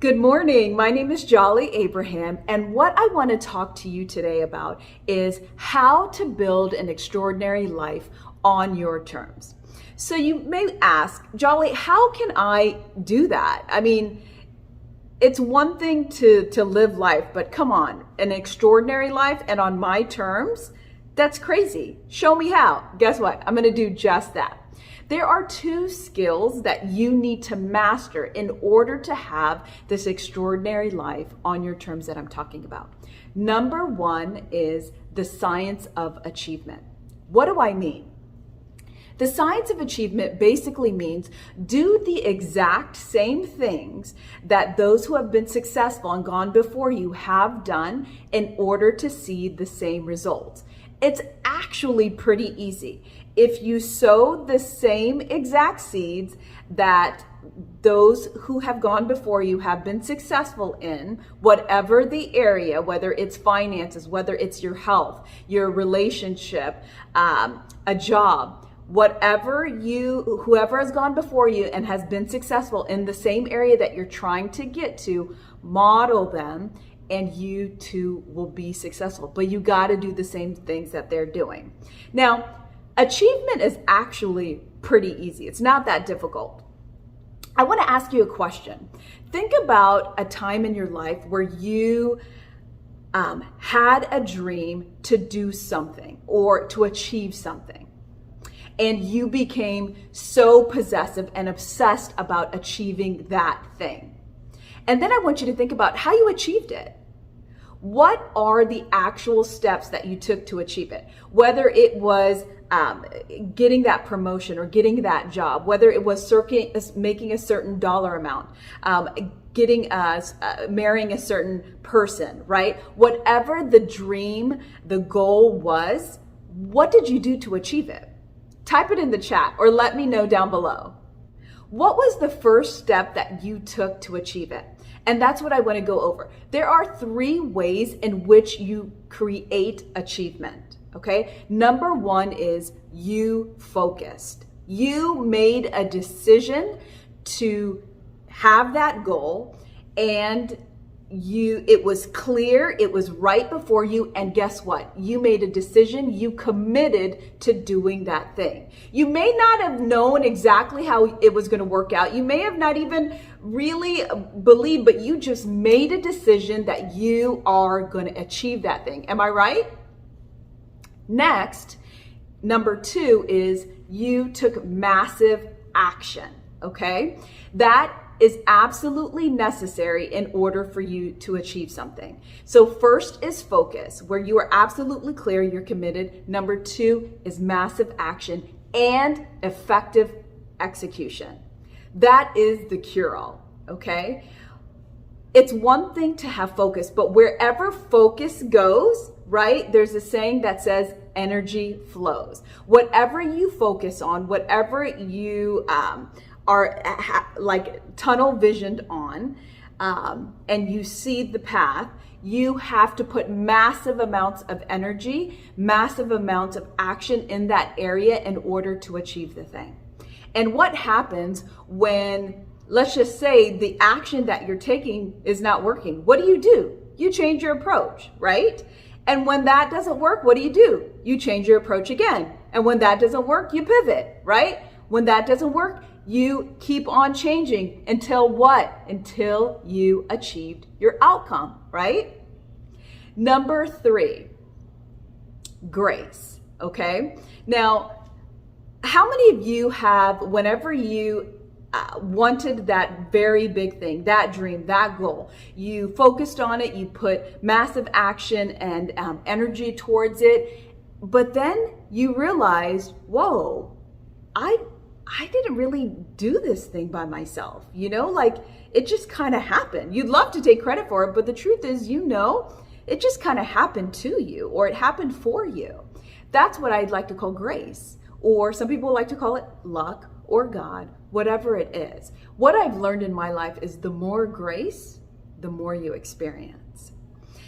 Good morning. My name is Jolly Abraham, and what I want to talk to you today about is how to build an extraordinary life on your terms. So you may ask, Jolly, how can I do that? I mean, it's one thing to live life, but come on, an extraordinary life and on my terms? That's crazy. Show me how. Guess what? I'm going to do just that. There are two skills that you need to master in order to have this extraordinary life on your terms that I'm talking about. Number one is the science of achievement. What do I mean? The science of achievement basically means do the exact same things that those who have been successful and gone before you have done in order to see the same results. It's actually pretty easy. If you sow the same exact seeds that those who have gone before you have been successful in, whatever the area, whether it's finances, whether it's your health, your relationship, a job, whoever has gone before you and has been successful in the same area that you're trying to get to, model them and you too will be successful. But you got to do the same things that they're doing. Now, achievement is actually pretty easy. It's not that difficult. I want to ask you a question. Think about a time in your life where you had a dream to do something or to achieve something, and you became so possessive and obsessed about achieving that thing. And then I want you to think about how you achieved it. What are the actual steps that you took to achieve it? Whether it was getting that promotion or getting that job, whether it was making a certain dollar amount, marrying a certain person, right? Whatever the dream, the goal was, what did you do to achieve it? Type it in the chat or let me know down below. What was the first step that you took to achieve it? And that's what I want to go over. There are 3 ways in which you create achievement, okay? Number 1 is you focused. You made a decision to have that goal, and it was clear, it was right before you, and guess what? You made a decision, you committed to doing that thing. You may not have known exactly how it was going to work out. You may have not even really believed, but you just made a decision that you are going to achieve that thing. Am I right? Next, number 2 is you took massive action, okay? That is absolutely necessary in order for you to achieve something. So first is focus, where you are absolutely clear, you're committed. Number 2 is massive action and effective execution. That is the cure-all, okay? It's one thing to have focus, but wherever focus goes, right? There's a saying that says energy flows. Whatever you focus on, whatever you are like tunnel visioned on, and you see the path, you have to put massive amounts of energy, massive amounts of action in that area in order to achieve the thing. And what happens when, let's just say, the action that you're taking is not working? What do? You change your approach, right? And when that doesn't work, what do? You change your approach again. And when that doesn't work, you pivot, right? When that doesn't work, you keep on changing until what? Until you achieved your outcome, right? Number 3, grace, okay? Now, how many of you have, whenever you wanted that very big thing, that dream, that goal, you focused on it, you put massive action and energy towards it, but then you realized, whoa, I didn't really do this thing by myself, like it just kind of happened. You'd love to take credit for it, but the truth is, it just kind of happened to you, or it happened for you. That's what I'd like to call grace, or some people like to call it luck or God, whatever it is. What I've learned in my life is the more grace, the more you experience.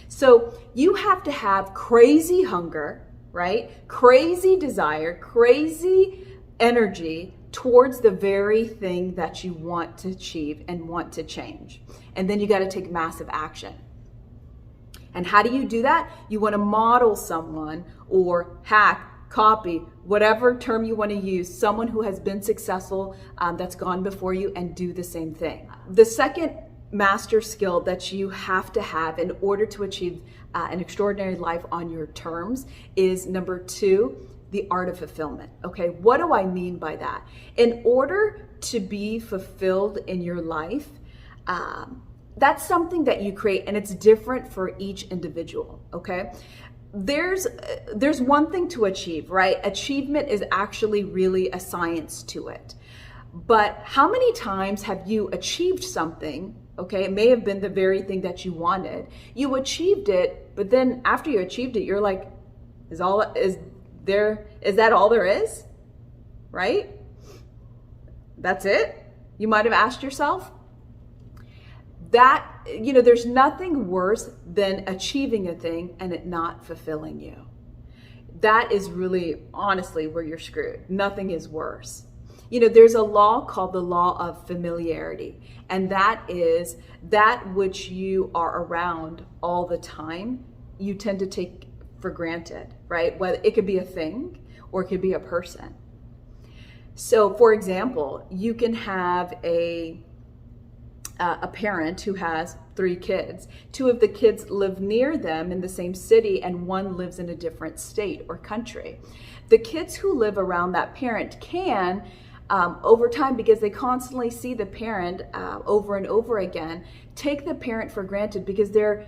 So you have to have crazy hunger, right? Crazy desire, crazy energy towards the very thing that you want to achieve and want to change. And then you got to take massive action. And how do you do that? You want to model someone or hack, copy, whatever term you want to use, someone who has been successful that's gone before you, and do the same thing. The second master skill that you have to have in order to achieve an extraordinary life on your terms is number 2, the art of fulfillment. Okay, what do I mean by that? In order to be fulfilled in your life, that's something that you create, and it's different for each individual. Okay, there's one thing to achieve, right? Achievement is actually really a science to it. But how many times have you achieved something? Okay, it may have been the very thing that you wanted. You achieved it, but then after you achieved it, you're like, is that all there is? Right? That's it? You might have asked yourself. That, there's nothing worse than achieving a thing and it not fulfilling you. That is really, honestly, where you're screwed. Nothing is worse. There's a law called the law of familiarity, and that is that which you are around all the time, you tend to take for granted, right? Whether it could be a thing or it could be a person. So, for example, you can have a parent who has 3 kids. 2 of the kids live near them in the same city, and 1 lives in a different state or country. The kids who live around that parent can, over time, because they constantly see the parent over and over again, take the parent for granted because they're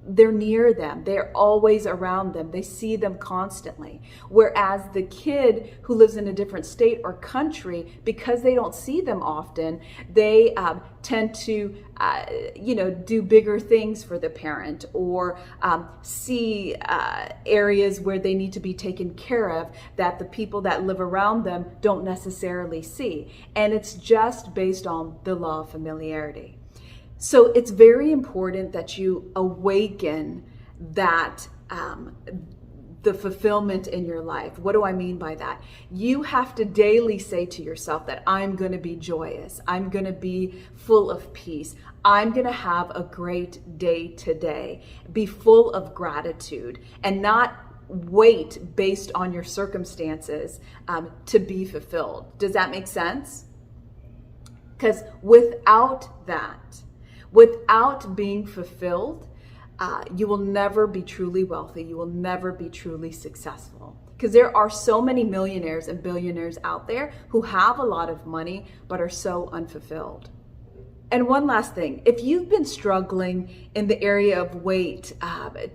near them. They're always around them. They see them constantly. Whereas the kid who lives in a different state or country, because they don't see them often, they tend to, do bigger things for the parent, or see areas where they need to be taken care of that the people that live around them don't necessarily see. And it's just based on the law of familiarity. So it's very important that you awaken that, the fulfillment in your life. What do I mean by that? You have to daily say to yourself that I'm going to be joyous. I'm going to be full of peace. I'm going to have a great day today. Be full of gratitude and not wait based on your circumstances to be fulfilled. Does that make sense? Because without that, without being fulfilled, you will never be truly wealthy. You will never be truly successful. Because there are so many millionaires and billionaires out there who have a lot of money but are so unfulfilled. And one last thing, if you've been struggling in the area of weight,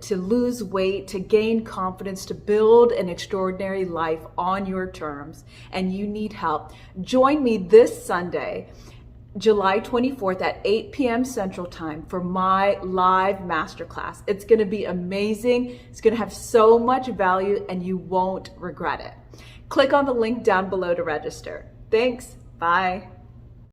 to lose weight, to gain confidence, to build an extraordinary life on your terms, and you need help, join me this Sunday, July 24th at 8 p.m. Central Time for my live masterclass. It's going to be amazing. It's going to have so much value and you won't regret it. Click on the link down below to register. Thanks. Bye.